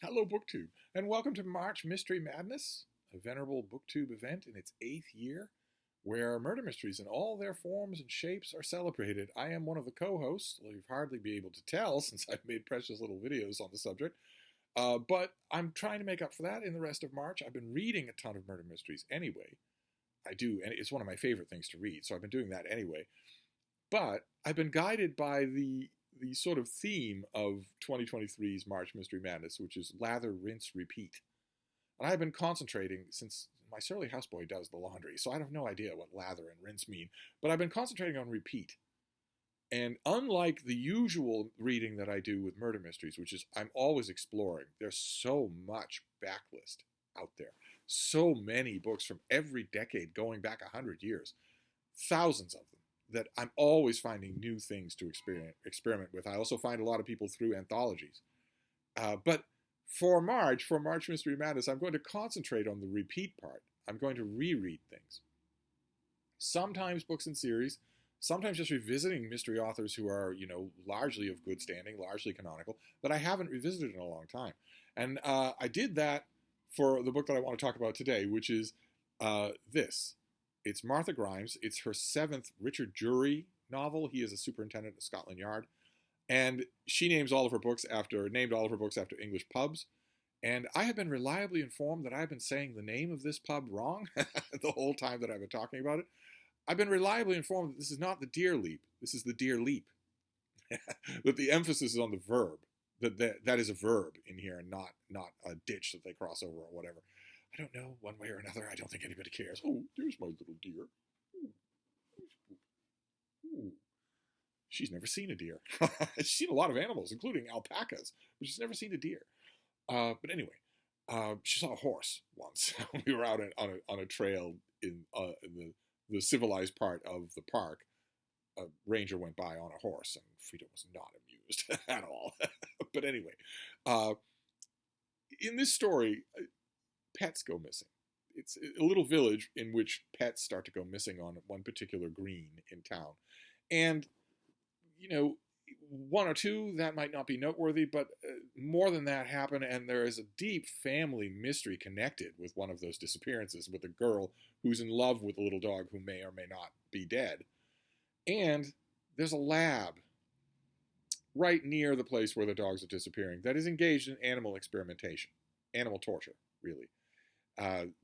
Hello, BookTube, and welcome to March Mystery Madness, a venerable BookTube event in its 8th year, where murder mysteries in all their forms and shapes are celebrated. I am one of the co-hosts, well, you've hardly be able to tell since I've made precious little videos on the subject, but I'm trying to make up for that in the rest of March. I've been reading a ton of murder mysteries anyway. I do, and it's one of my favorite things to read, so I've been doing that anyway. But I've been guided by the sort of theme of 2023's March Mystery Madness, which is lather, rinse, repeat. And I've been concentrating since my surly houseboy does the laundry, so I have no idea what lather and rinse mean, but I've been concentrating on repeat. And unlike the usual reading that I do with murder mysteries, which is I'm always exploring, there's so much backlist out there. So many books from every decade going back 100 years, thousands of them, that I'm always finding new things to experiment with. I also find a lot of people through anthologies. But for March Mystery Madness, I'm going to concentrate on the repeat part. I'm going to reread things. Sometimes books in series, sometimes just revisiting mystery authors who are, largely of good standing, largely canonical, that I haven't revisited in a long time. And I did that for the book that I want to talk about today, which is this. It's Martha Grimes. It's her 7th Richard Jury novel. He is a superintendent at Scotland Yard. And she named all of her books after English pubs. And I have been reliably informed that I've been saying the name of this pub wrong the whole time that I've been talking about it. I've been reliably informed that this is not the Deer Leap. This is the Deer Leap. That the emphasis is on the verb. That is a verb in here and not a ditch that they cross over or whatever. I don't know, one way or another. I don't think anybody cares. Oh, there's my little deer. Ooh. She's never seen a deer. She's seen a lot of animals, including alpacas, but she's never seen a deer. But anyway, she saw a horse once. We were out on a trail in the civilized part of the park. A ranger went by on a horse, and Frida was not amused at all. But anyway, in this story, pets go missing. It's a little village in which pets start to go missing on one particular green in town. And, one or two, that might not be noteworthy, but more than that happen, and there is a deep family mystery connected with one of those disappearances, with a girl who's in love with a little dog who may or may not be dead. And there's a lab right near the place where the dogs are disappearing that is engaged in animal experimentation, animal torture, really.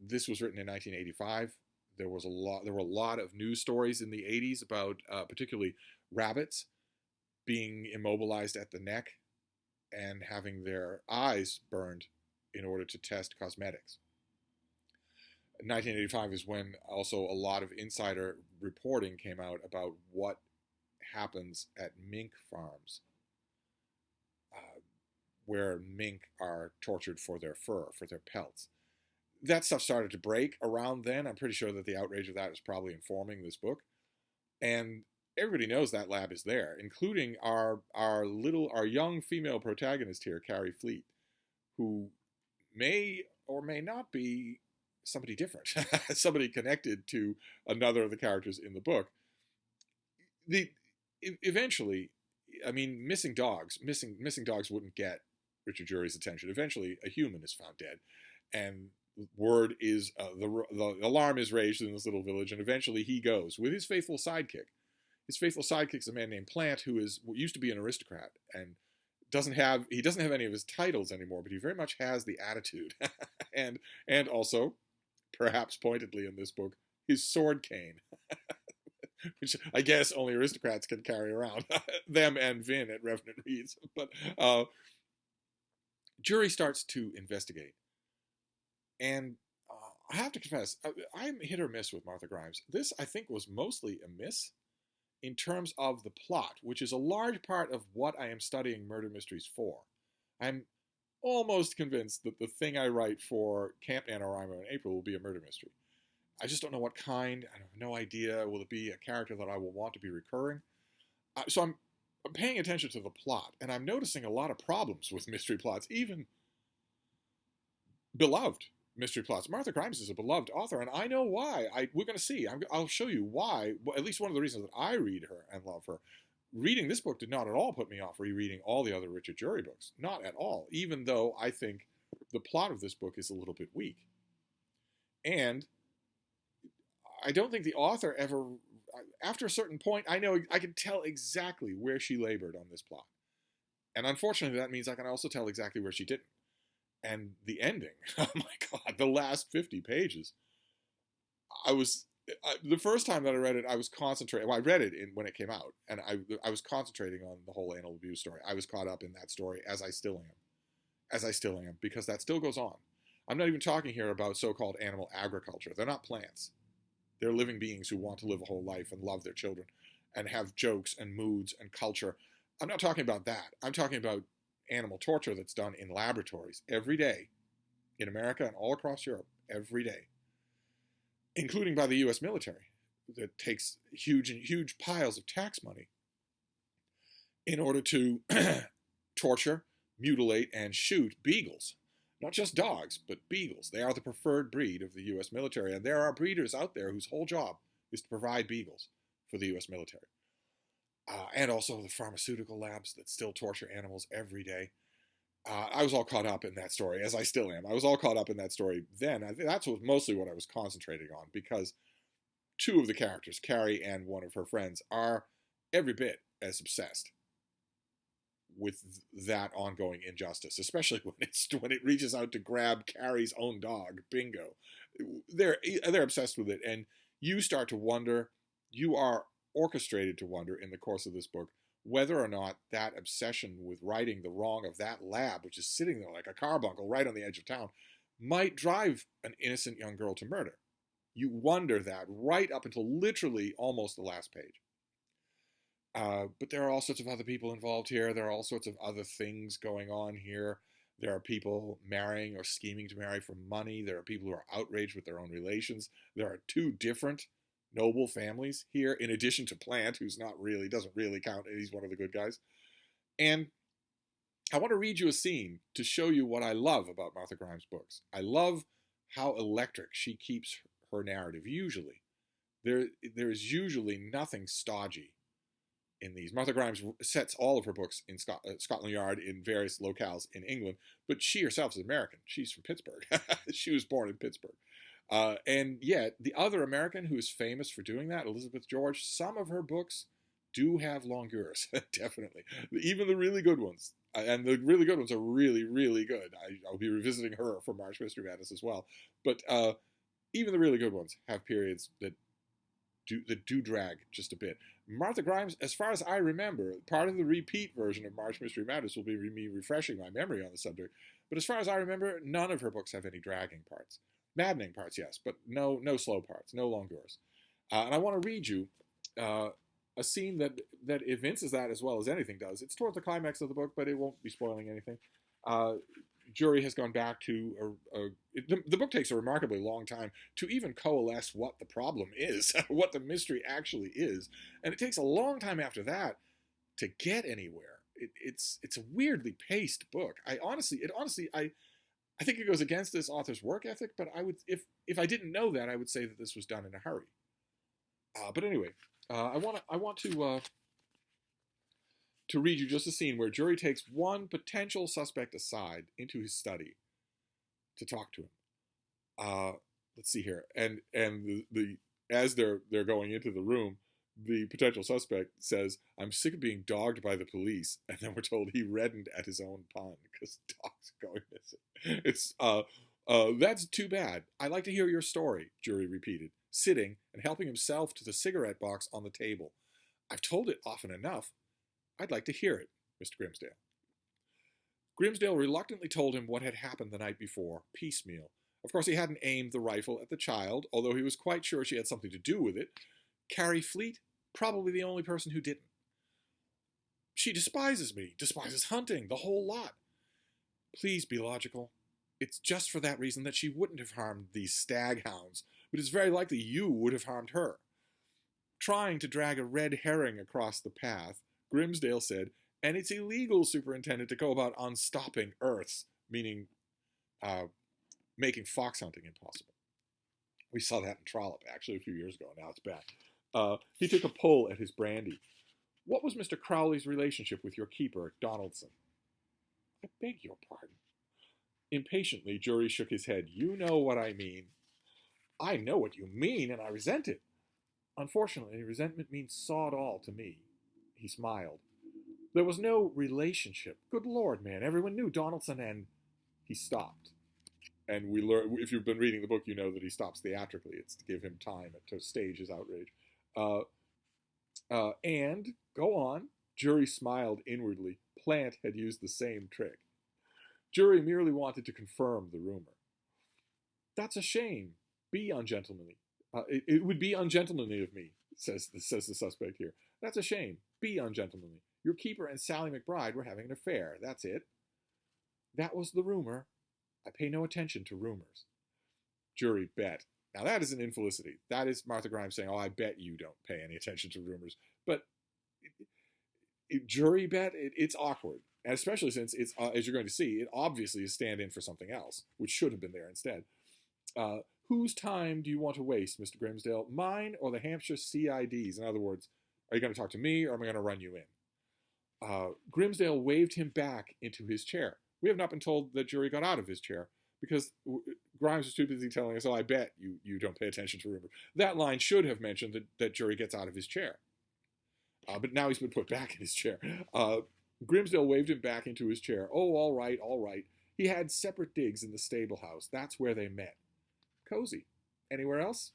This was written in 1985. There were a lot of news stories in the 80s about particularly rabbits being immobilized at the neck and having their eyes burned in order to test cosmetics. 1985 is when also a lot of insider reporting came out about what happens at mink farms, where mink are tortured for their fur, for their pelts. That stuff started to break around then. I'm pretty sure that the outrage of that is probably informing this book. And everybody knows that lab is there, including our young female protagonist here, Carrie Fleet, who may or may not be somebody different, somebody connected to another of the characters in the book. Eventually, I mean, missing dogs wouldn't get Richard Jury's attention. Eventually, a human is found dead, and word is the alarm is raised in this little village, and eventually he goes with his faithful sidekick. His faithful sidekick is a man named Plant, who used to be an aristocrat and doesn't have any of his titles anymore, but he very much has the attitude, and also, perhaps pointedly in this book, his sword cane, which I guess only aristocrats can carry around. Them and Vin at Revenant Reads. But Jury starts to investigate. And I have to confess, I'm hit or miss with Martha Grimes. This, I think, was mostly a miss in terms of the plot, which is a large part of what I am studying murder mysteries for. I'm almost convinced that the thing I write for Camp NaNoWriMo in April will be a murder mystery. I just don't know what kind. I have no idea. Will it be a character that I will want to be recurring? So I'm paying attention to the plot, and I'm noticing a lot of problems with mystery plots, even beloved mystery plots. Martha Grimes is a beloved author, and I know why. We're going to see. I'll show you why. Well, at least one of the reasons that I read her and love her. reading this book did not at all put me off rereading all the other Richard Jury books. Not at all, even though I think the plot of this book is a little bit weak. And I don't think the author ever, after a certain point, I can tell exactly where she labored on this plot. And unfortunately, that means I can also tell exactly where she didn't. And the ending, oh my God, the last 50 pages. The first time that I read it, I was concentrating. Well, I read it when it came out, and I was concentrating on the whole animal abuse story. I was caught up in that story, as I still am, because that still goes on. I'm not even talking here about so-called animal agriculture. They're not plants. They're living beings who want to live a whole life and love their children and have jokes and moods and culture. I'm not talking about that. I'm talking about animal torture that's done in laboratories every day in America and all across Europe every day, including by the U.S. military that takes huge piles of tax money in order to torture, mutilate, and shoot beagles. Not just dogs, but beagles. They are the preferred breed of the U.S. military, and there are breeders out there whose whole job is to provide beagles for the U.S. military. And also the pharmaceutical labs that still torture animals every day. I was all caught up in that story, as I still am. I was all caught up in that story then. I think that's mostly what I was concentrating on, because two of the characters, Carrie and one of her friends, are every bit as obsessed with that ongoing injustice, especially when it reaches out to grab Carrie's own dog, Bingo. They're obsessed with it, and you start to wonder, you are orchestrated to wonder in the course of this book, whether or not that obsession with righting the wrong of that lab, which is sitting there like a carbuncle right on the edge of town, might drive an innocent young girl to murder. You wonder that right up until literally almost the last page. But there are all sorts of other people involved here. There are all sorts of other things going on here. There are people marrying or scheming to marry for money. There are people who are outraged with their own relations. There are two different noble families here, in addition to Plant, who's doesn't really count. He's one of the good guys. And I want to read you a scene to show you what I love about Martha Grimes' books. I love how electric she keeps her narrative. Usually, there's usually nothing stodgy in these. Martha Grimes sets all of her books in Scotland Yard, in various locales in England, but she herself is American. She's from Pittsburgh. She was born in Pittsburgh. And yet, the other American who is famous for doing that, Elizabeth George, some of her books do have longueurs, definitely. Even the really good ones. And the really good ones are really, really good. I'll be revisiting her for March Mystery Madness as well. But even the really good ones have periods that do drag just a bit. Martha Grimes, as far as I remember, part of the repeat version of March Mystery Madness will be me refreshing my memory on the subject. But as far as I remember, none of her books have any dragging parts. Maddening parts, yes, but no slow parts, no longueurs. And I want to read you a scene that evinces that as well as anything does. It's towards the climax of the book, but it won't be spoiling anything. Jury has gone back to the book takes a remarkably long time to even coalesce what the problem is, what the mystery actually is, and it takes a long time after that to get anywhere. It's a weirdly paced book. I think it goes against this author's work ethic, but if I didn't know that, I would say that this was done in a hurry. But anyway, I want to read you just a scene where Jury takes one potential suspect aside into his study to talk to him. Let's see here, and as they're going into the room, the potential suspect says, "I'm sick of being dogged by the police," and then we're told he reddened at his own pun because dogs are going missing. It's that's too bad. I'd like to hear your story, Jury repeated, sitting and helping himself to the cigarette box on the table. I've told it often enough. I'd like to hear it, Mr. Grimsdale. Grimsdale reluctantly told him what had happened the night before, piecemeal. Of course, he hadn't aimed the rifle at the child, although he was quite sure she had something to do with it. Carrie Fleet, probably the only person who didn't. She despises me, despises hunting, the whole lot. Please be logical. It's just for that reason that she wouldn't have harmed these stag hounds, but it's very likely you would have harmed her. Trying to drag a red herring across the path, Grimsdale said, and it's illegal, Superintendent, to go about unstopping Earths, meaning making fox hunting impossible. We saw that in Trollope, actually, a few years ago. Now it's back. He took a pull at his brandy. What was Mr. Crowley's relationship with your keeper, Donaldson? I beg your pardon. Impatiently, Jury shook his head. You know what I mean. I know what you mean, and I resent it. Unfortunately, resentment means sod all to me. He smiled. There was no relationship. Good Lord, man. Everyone knew Donaldson and... He stopped. And we learn, if you've been reading the book, you know that he stops theatrically. It's to give him time to stage his outrage. And, go on. Jury smiled inwardly. Plant had used the same trick. Jury merely wanted to confirm the rumor. That's a shame. Be ungentlemanly. It would be ungentlemanly of me, says the suspect here. That's a shame. Be ungentlemanly. Your keeper and Sally McBride were having an affair. That's it. That was the rumor. I pay no attention to rumors. Jury bet. Now that is an infelicity. That is Martha Grimes saying, oh, I bet you don't pay any attention to rumors. But jury bet, it's awkward. And especially since it's, as you're going to see, it obviously is stand-in for something else, which should have been there instead. Whose time do you want to waste, Mr. Grimsdale? Mine or the Hampshire CID's? In other words, are you going to talk to me or am I going to run you in? Grimsdale waved him back into his chair. We have not been told that Jury got out of his chair because Grimes was too busy telling us, oh, I bet you don't pay attention to rumors. That line should have mentioned that Jury gets out of his chair. But now he's been put back in his chair. Grimsdale waved him back into his chair. Oh, all right, all right. He had separate digs in the stable house. That's where they met. Cozy. Anywhere else?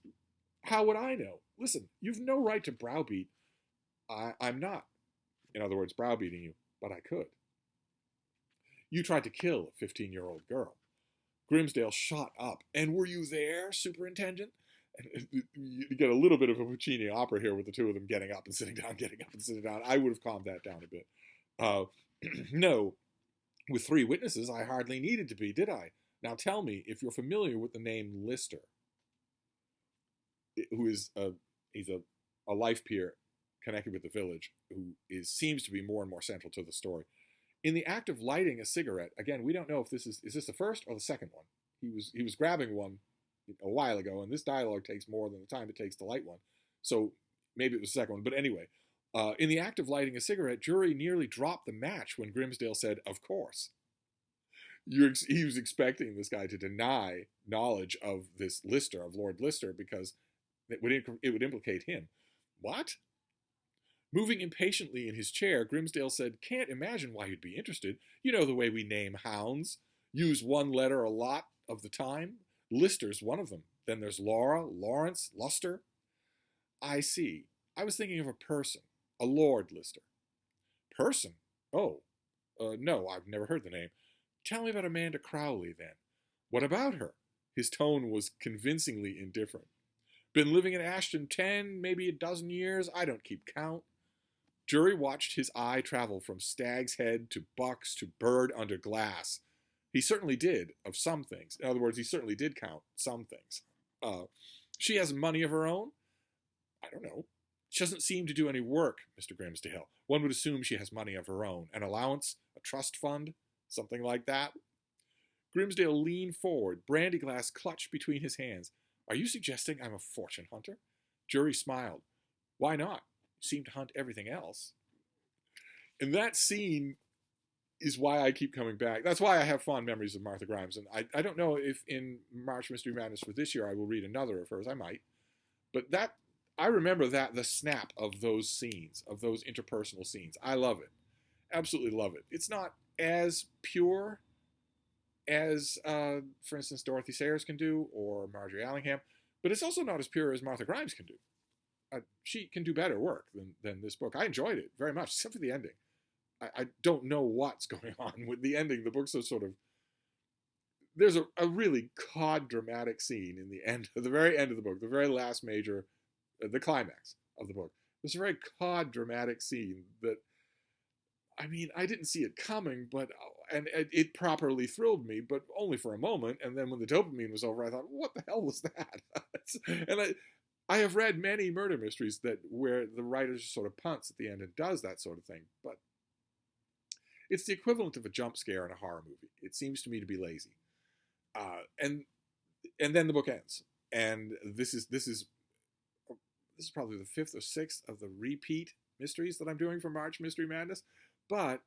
How would I know? Listen, you've no right to browbeat. I'm not, in other words, browbeating you, but I could. You tried to kill a 15-year-old girl. Grimsdale shot up. And were you there, Superintendent? You get a little bit of a Puccini opera here with the two of them getting up and sitting down, getting up and sitting down. I would have calmed that down a bit. No, with 3 witnesses, I hardly needed to be, did I? Now tell me if you're familiar with the name Lister, who is he's a life peer connected with the village, who seems to be more and more central to the story. In the act of lighting a cigarette, again, we don't know if this is this the first or the second one. He was grabbing one a while ago, and this dialogue takes more than the time it takes to light one. So maybe it was the second one. But anyway, in the act of lighting a cigarette, Jury nearly dropped the match when Grimsdale said, of course. He was expecting this guy to deny knowledge of this Lister, of Lord Lister, because it would implicate him. What? Moving impatiently in his chair, Grimsdale said, can't imagine why you'd be interested. You know the way we name hounds. Use one letter a lot of the time. Lister's one of them. Then there's Laura, Lawrence, Luster. I see. I was thinking of a person. A Lord Lister. Person? Oh. No, I've never heard the name. Tell me about Amanda Crowley, then. What about her? His tone was convincingly indifferent. Been living in Ashton 10, maybe a dozen years. I don't keep count. Jury watched his eye travel from Stag's Head to Bucks to Bird under glass. He certainly did, of some things. In other words, he certainly did count some things. She has money of her own? I don't know. She doesn't seem to do any work, Mr. Grimsdale. One would assume she has money of her own. An allowance? A trust fund? Something like that? Grimsdale leaned forward, brandy glass clutched between his hands. Are you suggesting I'm a fortune hunter? Jury smiled. Why not? You seem to hunt everything else. And that scene is why I keep coming back. That's why I have fond memories of Martha Grimes. And I don't know if in March Mystery Madness for this year I will read another of hers. I might. But that, I remember that, the snap of those scenes, of those interpersonal scenes. I love it. Absolutely love it. It's not as pure as, for instance, Dorothy Sayers can do, or Marjorie Allingham, but it's also not as pure as Martha Grimes can do. She can do better work than this book. I enjoyed it very much, except for the ending. I don't know what's going on with the ending. The book's so sort of... There's a really cod dramatic scene in the end, at the very end of the book, the very last major, the climax of the book. There's a very cod dramatic scene that, I mean, I didn't see it coming, but and it properly thrilled me, but only for a moment. And then when the dopamine was over, I thought, what the hell was that? And I have read many murder mysteries where the writer just sort of punts at the end and does that sort of thing, but it's the equivalent of a jump scare in a horror movie. It seems to me to be lazy. And then the book ends, and this is probably the 5th or 6th of the repeat mysteries that I'm doing for March Mystery Madness, but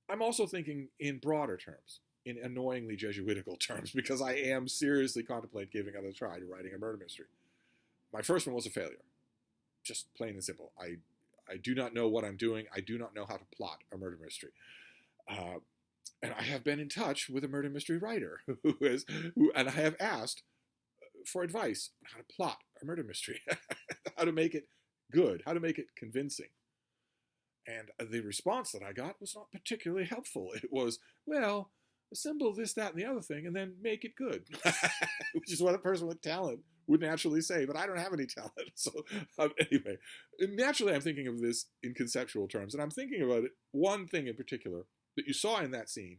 I'm also thinking in broader terms, in annoyingly Jesuitical terms, because I am seriously contemplating giving it a try to writing a murder mystery. My first one was a failure, just plain and simple. I do not know what I'm doing. I do not know how to plot a murder mystery. And I have been in touch with a murder mystery writer and I have asked for advice on how to plot a murder mystery, how to make it good, how to make it convincing. And the response that I got was not particularly helpful. It was, well, assemble this, that, and the other thing, and then make it good, which is what a person with talent would naturally say, but I don't have any talent. So anyway, naturally I'm thinking of this in conceptual terms, and I'm thinking about it, one thing in particular that you saw in that scene,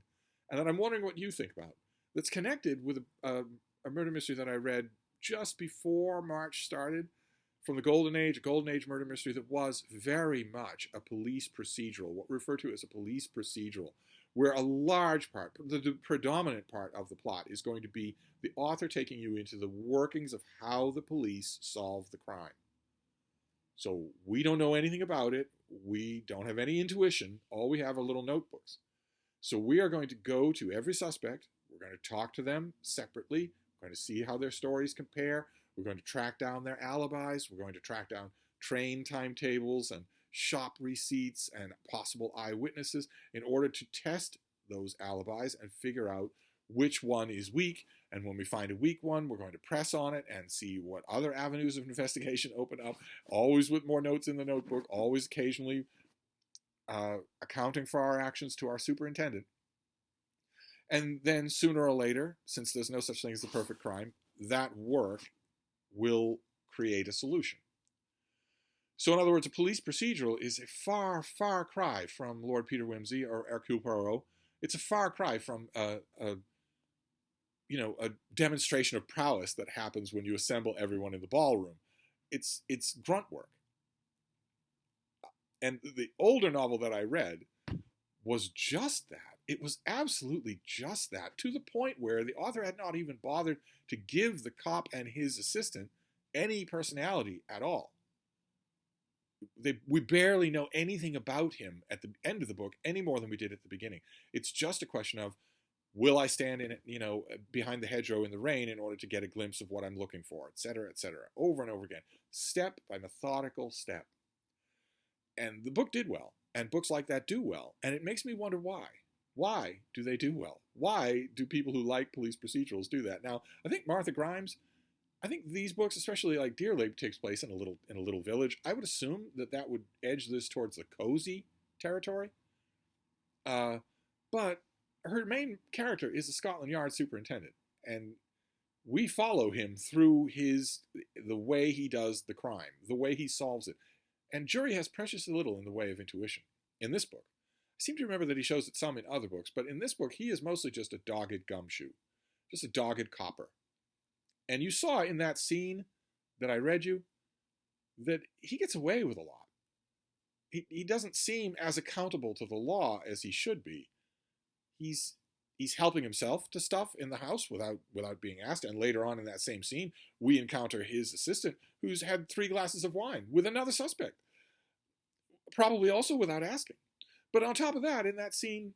and that I'm wondering what you think about, that's connected with a murder mystery that I read just before March started, from the Golden Age, a Golden Age murder mystery that was very much a police procedural, what we refer to as a police procedural, where a large part, the predominant part of the plot is going to be the author taking you into the workings of how the police solve the crime. So we don't know anything about it. We don't have any intuition. All we have are little notebooks. So we are going to go to every suspect. We're going to talk to them separately. We're going to see how their stories compare. We're going to track down their alibis. We're going to track down train timetables and shop receipts and possible eyewitnesses in order to test those alibis and figure out which one is weak. And when we find a weak one, we're going to press on it and see what other avenues of investigation open up, always with more notes in the notebook, always occasionally accounting for our actions to our superintendent. And then sooner or later, since there's no such thing as the perfect crime, that work will create a solution. So in other words, a police procedural is a far, far cry from Lord Peter Wimsey or Hercule Poirot. It's a far cry from a demonstration of prowess that happens when you assemble everyone in the ballroom. It's grunt work. And the older novel that I read was just that. It was absolutely just that, to the point where the author had not even bothered to give the cop and his assistant any personality at all. We barely know anything about him at the end of the book any more than we did at the beginning. It's just a question of, will I stand in it, behind the hedgerow in the rain in order to get a glimpse of what I'm looking for, et cetera, over and over again, step by methodical step. And the book did well, and books like that do well, and it makes me wonder why. Why do they do well? Why do people who like police procedurals do that? Now, I think Martha Grimes, I think these books, especially like Deer Lake, takes place in a little village. I would assume that would edge this towards the cozy territory. But her main character is the Scotland Yard superintendent, and we follow him through the way he does the crime, the way he solves it. And jury has preciously little in the way of intuition in this book. I seem to remember that he shows it some in other books, but in this book, he is mostly just a dogged gumshoe, just a dogged copper. And you saw in that scene that I read you that he gets away with a lot. He doesn't seem as accountable to the law as he should be. He's helping himself to stuff in the house without being asked. And later on in that same scene, we encounter his assistant who's had 3 glasses of wine with another suspect, probably also without asking. But on top of that, in that scene,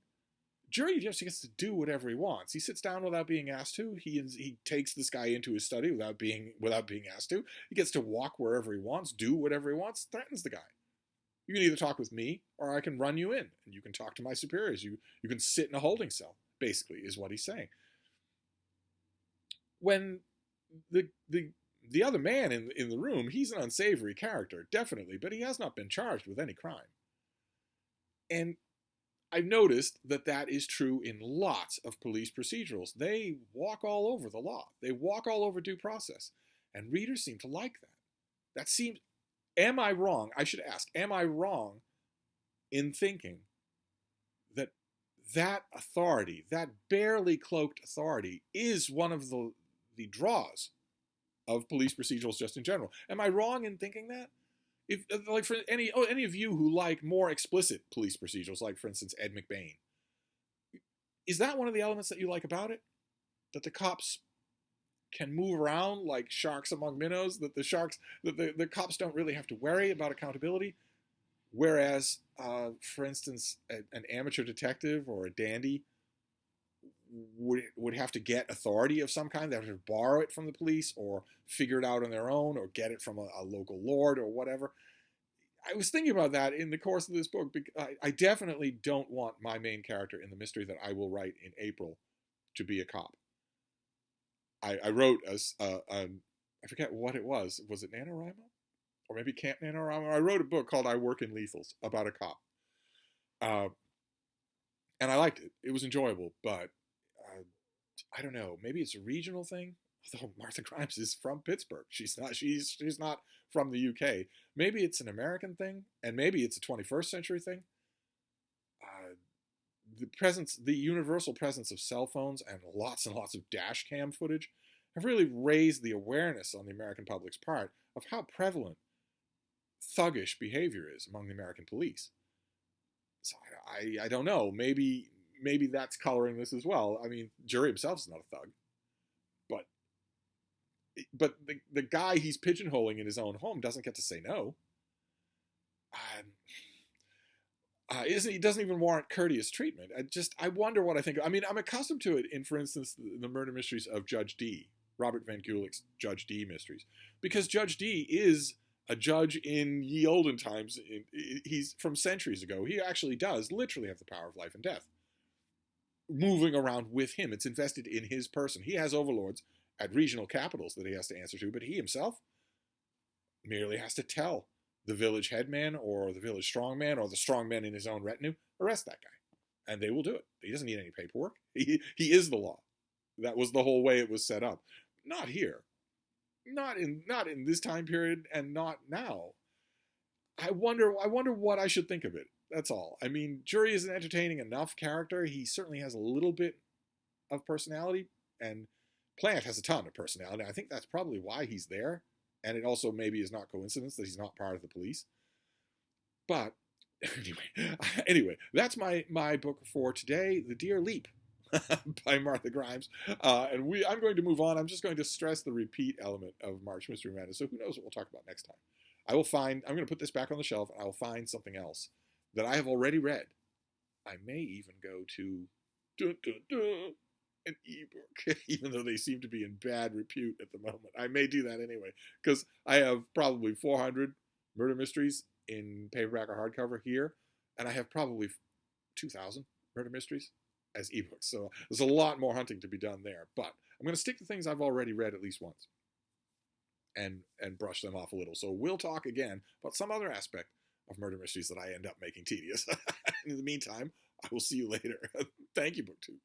jury just gets to do whatever he wants. He sits down without being asked to. He takes this guy into his study without being asked to. He gets to walk wherever he wants, do whatever he wants, threatens the guy. You can either talk with me, or I can run you in, and you can talk to my superiors. You can sit in a holding cell, basically, is what he's saying. When the other man in the room, he's an unsavory character, definitely, but he has not been charged with any crime. And I've noticed that is true in lots of police procedurals. They walk all over the law. They walk all over due process. And readers seem to like that. Am I wrong? I should ask, am I wrong in thinking that authority, that barely cloaked authority, is one of the draws of police procedurals just in general? Am I wrong in thinking that? If, like, for any of you who like more explicit police procedurals, like, for instance, Ed McBain, is that one of the elements that you like about it? That the cops can move around like sharks among minnows? That the cops don't really have to worry about accountability? Whereas, for instance, an amateur detective or a dandy would have to get authority of some kind. They have to borrow it from the police or figure it out on their own or get it from a local lord or whatever. I was thinking about that in the course of this book. I definitely don't want my main character in the mystery that I will write in April to be a cop. I wrote I forget what it was. Was it NaNoWriMo? Or maybe Camp NaNoWriMo? I wrote a book called I Work in Lethals about a cop. Uh, and I liked it. It was enjoyable, but I don't know. Maybe it's a regional thing. Although Martha Grimes is from Pittsburgh, she's not. She's not from the UK. Maybe it's an American thing, and maybe it's a 21st century thing. Uh, the universal presence of cell phones and lots of dash cam footage have really raised the awareness on the American public's part of how prevalent thuggish behavior is among the American police. So I don't know. Maybe that's coloring this as well. I mean, Jury himself is not a thug, but the guy he's pigeonholing in his own home doesn't get to say no. He doesn't even warrant courteous treatment. I wonder what I think. I mean, I'm accustomed to it in, for instance, the murder mysteries of Judge D, Robert Van Gulik's Judge D mysteries, because Judge D is a judge in ye olden times. He's from centuries ago. He actually does literally have the power of life and death moving around with him. It's invested in his person. He has overlords at regional capitals that he has to answer to, but he himself merely has to tell the village headman or the village strongman or the strongmen in his own retinue, arrest that guy. And they will do it. He doesn't need any paperwork. He is the law. That was the whole way it was set up. Not here. Not in this time period, and not now. I wonder what I should think of it. That's all. I mean, Jury is an entertaining enough character. He certainly has a little bit of personality, and Plant has a ton of personality. I think that's probably why he's there. And it also maybe is not coincidence that he's not part of the police. But anyway, that's my book for today, The Deer Leap by Martha Grimes. I'm going to move on. I'm just going to stress the repeat element of March Mystery Madness. So who knows what we'll talk about next time. I'm going to put this back on the shelf, and I will find something else that I have already read. I may even go to an ebook, even though they seem to be in bad repute at the moment. I may do that anyway, because I have probably 400 murder mysteries in paperback or hardcover here, and I have probably 2,000 murder mysteries as ebooks. So there's a lot more hunting to be done there. But I'm going to stick to things I've already read at least once and brush them off a little. So we'll talk again about some other aspect of murder mysteries that I end up making tedious. In the meantime, I will see you later. Thank you, BookTube.